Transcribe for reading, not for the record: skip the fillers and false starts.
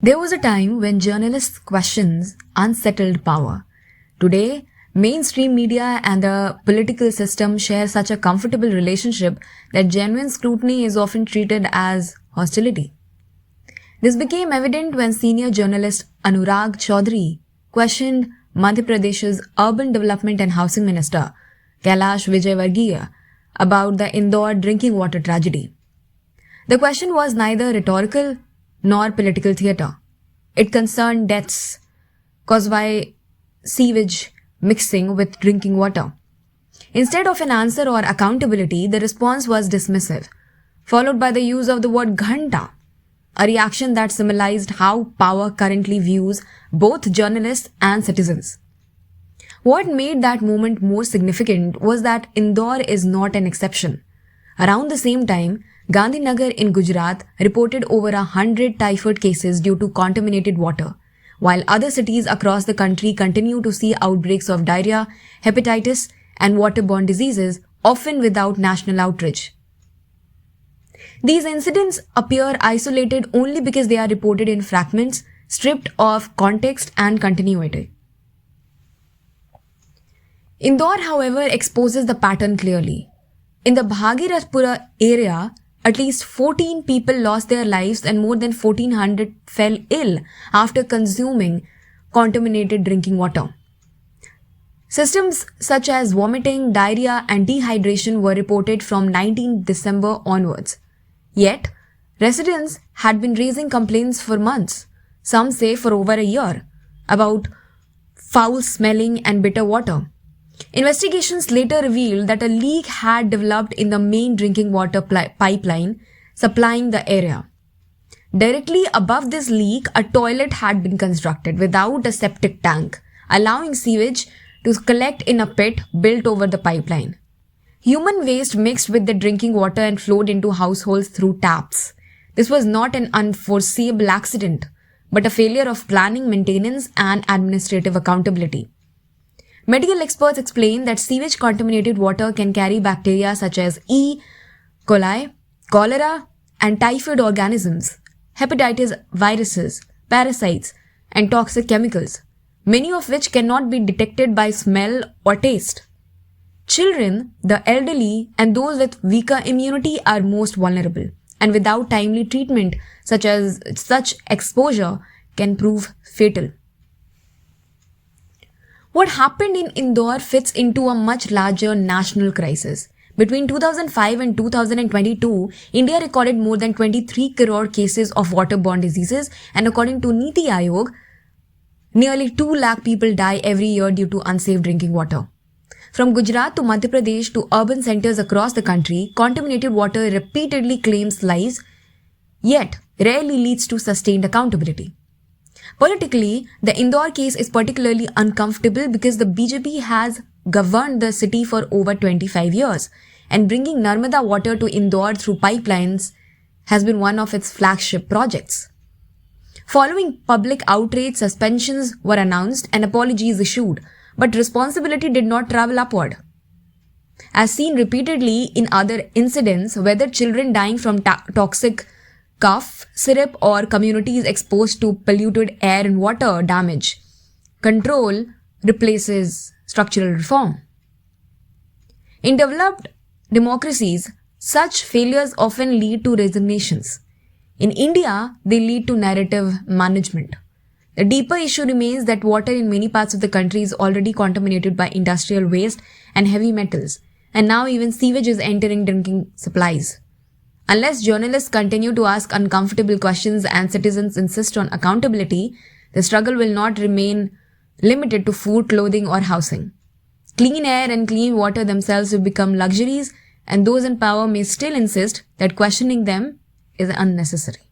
There was a time when journalists questioned unsettled power. Today, mainstream media and the political system share such a comfortable relationship that genuine scrutiny is often treated as hostility. This became evident when senior journalist Anurag Chaudhary questioned Madhya Pradesh's urban development and housing minister, Kailash Vijayvargiya, about the Indore drinking water tragedy. The question was neither rhetorical nor political theatre. It concerned deaths caused by sewage mixing with drinking water. Instead of an answer or accountability, the response was dismissive, followed by the use of the word ghanta, a reaction that symbolized how power currently views both journalists and citizens. What made that moment more significant was that Indore is not an exception. Around the same time, Gandhinagar in Gujarat reported over 100 typhoid cases due to contaminated water, while other cities across the country continue to see outbreaks of diarrhea, hepatitis, and waterborne diseases, often without national outrage. These incidents appear isolated only because they are reported in fragments, stripped of context and continuity. Indore, however, exposes the pattern clearly. In the Bhagirathpura area, at least 14 people lost their lives and more than 1,400 fell ill after consuming contaminated drinking water. Symptoms such as vomiting, diarrhea, and dehydration were reported from 19 December onwards. Yet, residents had been raising complaints for months, some say for over a year, about foul smelling and bitter water. Investigations later revealed that a leak had developed in the main drinking water pipeline supplying the area. Directly above this leak, a toilet had been constructed without a septic tank, allowing sewage to collect in a pit built over the pipeline. Human waste mixed with the drinking water and flowed into households through taps. This was not an unforeseeable accident, but a failure of planning, maintenance, and administrative accountability. Medical experts explain that sewage-contaminated water can carry bacteria such as E. coli, cholera, and typhoid organisms, hepatitis viruses, parasites, and toxic chemicals, many of which cannot be detected by smell or taste. Children, the elderly, and those with weaker immunity are most vulnerable, and without timely treatment, such exposure can prove fatal. What happened in Indore fits into a much larger national crisis. Between 2005 and 2022, India recorded more than 23 crore cases of waterborne diseases, and according to Niti Aayog, nearly 2 lakh people die every year due to unsafe drinking water. From Gujarat to Madhya Pradesh to urban centers across the country, contaminated water repeatedly claims lives, yet rarely leads to sustained accountability. Politically, the Indore case is particularly uncomfortable because the BJP has governed the city for over 25 years, and bringing Narmada water to Indore through pipelines has been one of its flagship projects. Following public outrage, suspensions were announced and apologies issued, but responsibility did not travel upward. As seen repeatedly in other incidents, whether children dying from toxic cough syrup or communities exposed to polluted air and water damage, control replaces structural reform. In developed democracies, such failures often lead to resignations. In India, they lead to narrative management. The deeper issue remains that water in many parts of the country is already contaminated by industrial waste and heavy metals, and now even sewage is entering drinking supplies. Unless journalists continue to ask uncomfortable questions and citizens insist on accountability, the struggle will not remain limited to food, clothing, or housing. Clean air and clean water themselves will become luxuries, and those in power may still insist that questioning them is unnecessary.